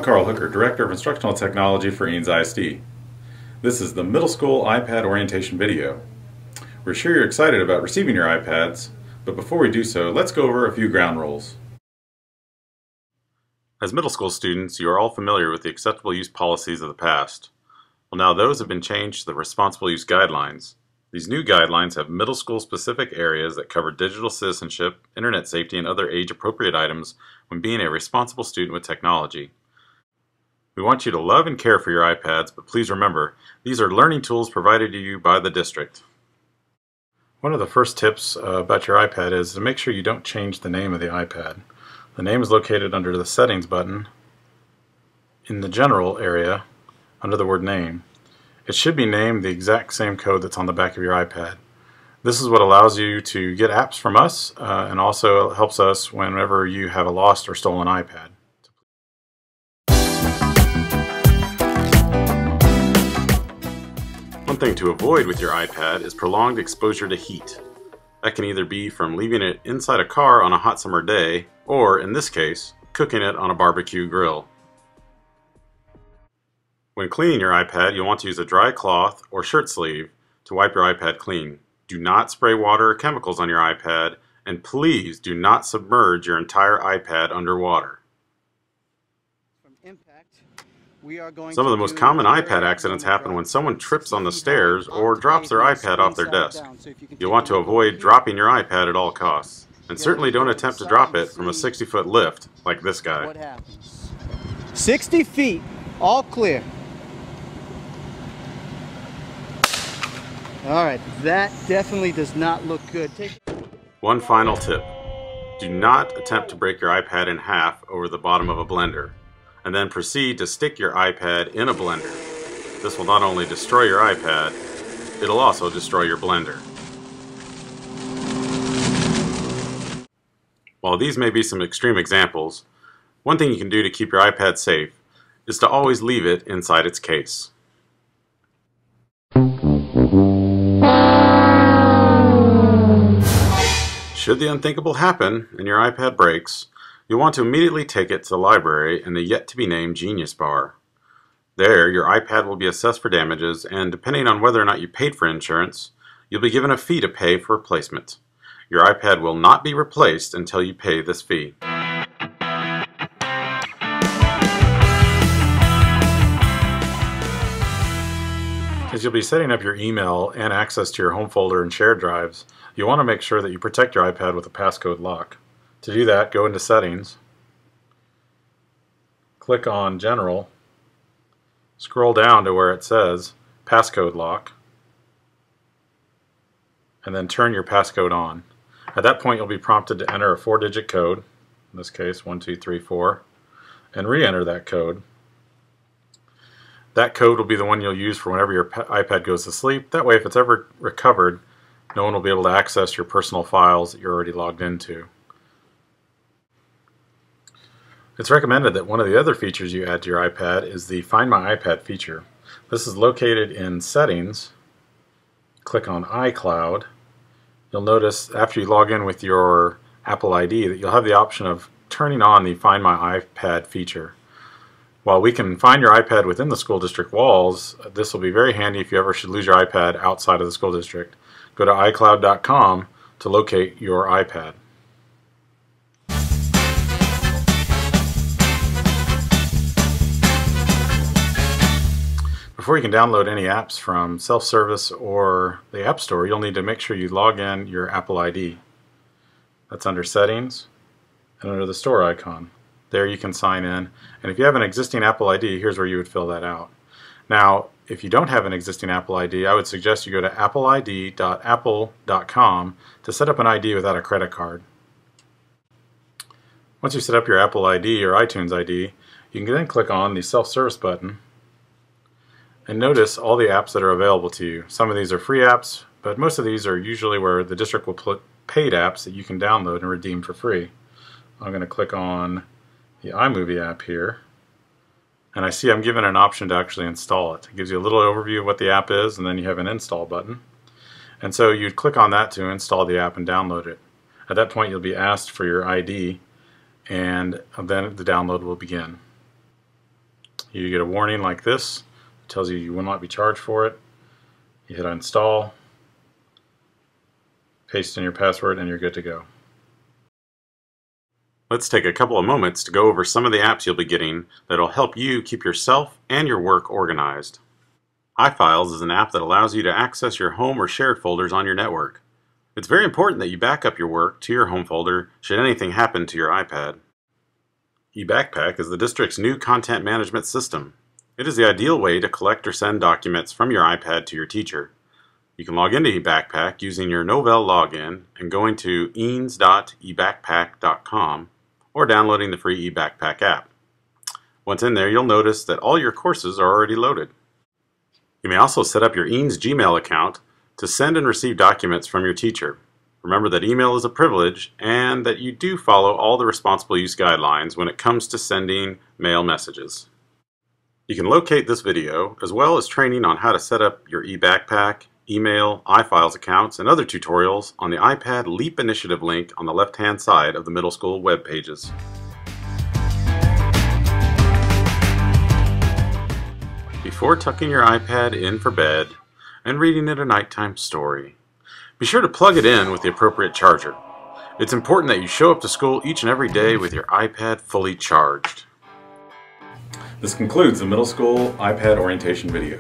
Carl Hooker, Director of Instructional Technology for Eanes ISD. This is the middle school iPad orientation video. We're sure you're excited about receiving your iPads, but before we do so, let's go over a few ground rules. As middle school students, you are all familiar with the acceptable use policies of the past. Well, now those have been changed to the responsible use guidelines. These new guidelines have middle school specific areas that cover digital citizenship, internet safety, and other age-appropriate items when being a responsible student with technology. We want you to love and care for your iPads, but please remember, these are learning tools provided to you by the district. One of the first tips about your iPad is to make sure you don't change the name of the iPad. The name is located under the Settings button in the General area under the word Name. It should be named the exact same code that's on the back of your iPad. This is what allows you to get apps from us and also helps us whenever you have a lost or stolen iPad. One thing to avoid with your iPad is prolonged exposure to heat. That can either be from leaving it inside a car on a hot summer day, or in this case, cooking it on a barbecue grill. When cleaning your iPad, you'll want to use a dry cloth or shirt sleeve to wipe your iPad clean. Do not spray water or chemicals on your iPad, and please do not submerge your entire iPad underwater. Some of the most common iPad accidents happen when someone trips on the stairs or drops their iPad off their desk. You'll want to avoid dropping your iPad at all costs. And certainly don't attempt to drop it from a 60-foot lift like this guy. What happens? 60 feet, all clear. Alright, that definitely does not look good. One final tip. Do not attempt to break your iPad in half over the bottom of a blender, and then proceed to stick your iPad in a blender. This will not only destroy your iPad, it'll also destroy your blender. While these may be some extreme examples, one thing you can do to keep your iPad safe is to always leave it inside its case. Should the unthinkable happen and your iPad breaks, you'll want to immediately take it to the library in the yet-to-be-named Genius Bar. There, your iPad will be assessed for damages, and depending on whether or not you paid for insurance, you'll be given a fee to pay for replacement. Your iPad will not be replaced until you pay this fee. As you'll be setting up your email and access to your home folder and shared drives, you'll want to make sure that you protect your iPad with a passcode lock. To do that, go into Settings, click on General, scroll down to where it says Passcode Lock, and then turn your passcode on. At that point, you'll be prompted to enter a 4-digit code, in this case 1234, and re-enter that code. That code will be the one you'll use for whenever your iPad goes to sleep. That way, if it's ever recovered, no one will be able to access your personal files that you're already logged into. It's recommended that one of the other features you add to your iPad is the Find My iPad feature. This is located in Settings. Click on iCloud. You'll notice after you log in with your Apple ID that you'll have the option of turning on the Find My iPad feature. While we can find your iPad within the school district walls, this will be very handy if you ever should lose your iPad outside of the school district. Go to iCloud.com to locate your iPad. Before you can download any apps from self-service or the App Store, you'll need to make sure you log in your Apple ID. That's under Settings and under the Store icon. There you can sign in, and if you have an existing Apple ID, here's where you would fill that out. Now, if you don't have an existing Apple ID, I would suggest you go to appleid.apple.com to set up an ID without a credit card. Once you set up your Apple ID or iTunes ID, you can then click on the Self-Service button and notice all the apps that are available to you. Some of these are free apps, but most of these are usually where the district will put paid apps that you can download and redeem for free. I'm going to click on the iMovie app here, and I see I'm given an option to actually install it. It gives you a little overview of what the app is, and then you have an install button. And so you'd click on that to install the app and download it. At that point you'll be asked for your ID, and then the download will begin. You get a warning like this. It tells you will not be charged for it. You hit install, paste in your password, and you're good to go. Let's take a couple of moments to go over some of the apps you'll be getting that will help you keep yourself and your work organized. iFiles is an app that allows you to access your home or shared folders on your network. It's very important that you back up your work to your home folder should anything happen to your iPad. eBackpack is the district's new content management system. It is the ideal way to collect or send documents from your iPad to your teacher. You can log into eBackpack using your Novell login and going to eanes.ebackpack.com or downloading the free eBackpack app. Once in there, you'll notice that all your courses are already loaded. You may also set up your Eanes Gmail account to send and receive documents from your teacher. Remember that email is a privilege and that you do follow all the responsible use guidelines when it comes to sending mail messages. You can locate this video as well as training on how to set up your eBackpack, email, iFiles accounts, and other tutorials on the iPad LEAP Initiative link on the left-hand side of the middle school web pages. Before tucking your iPad in for bed and reading it a nighttime story, be sure to plug it in with the appropriate charger. It's important that you show up to school each and every day with your iPad fully charged. This concludes the middle school iPad orientation video.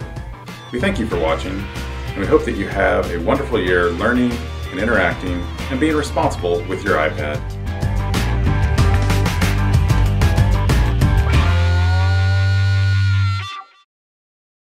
We thank you for watching, and we hope that you have a wonderful year learning and interacting and being responsible with your iPad.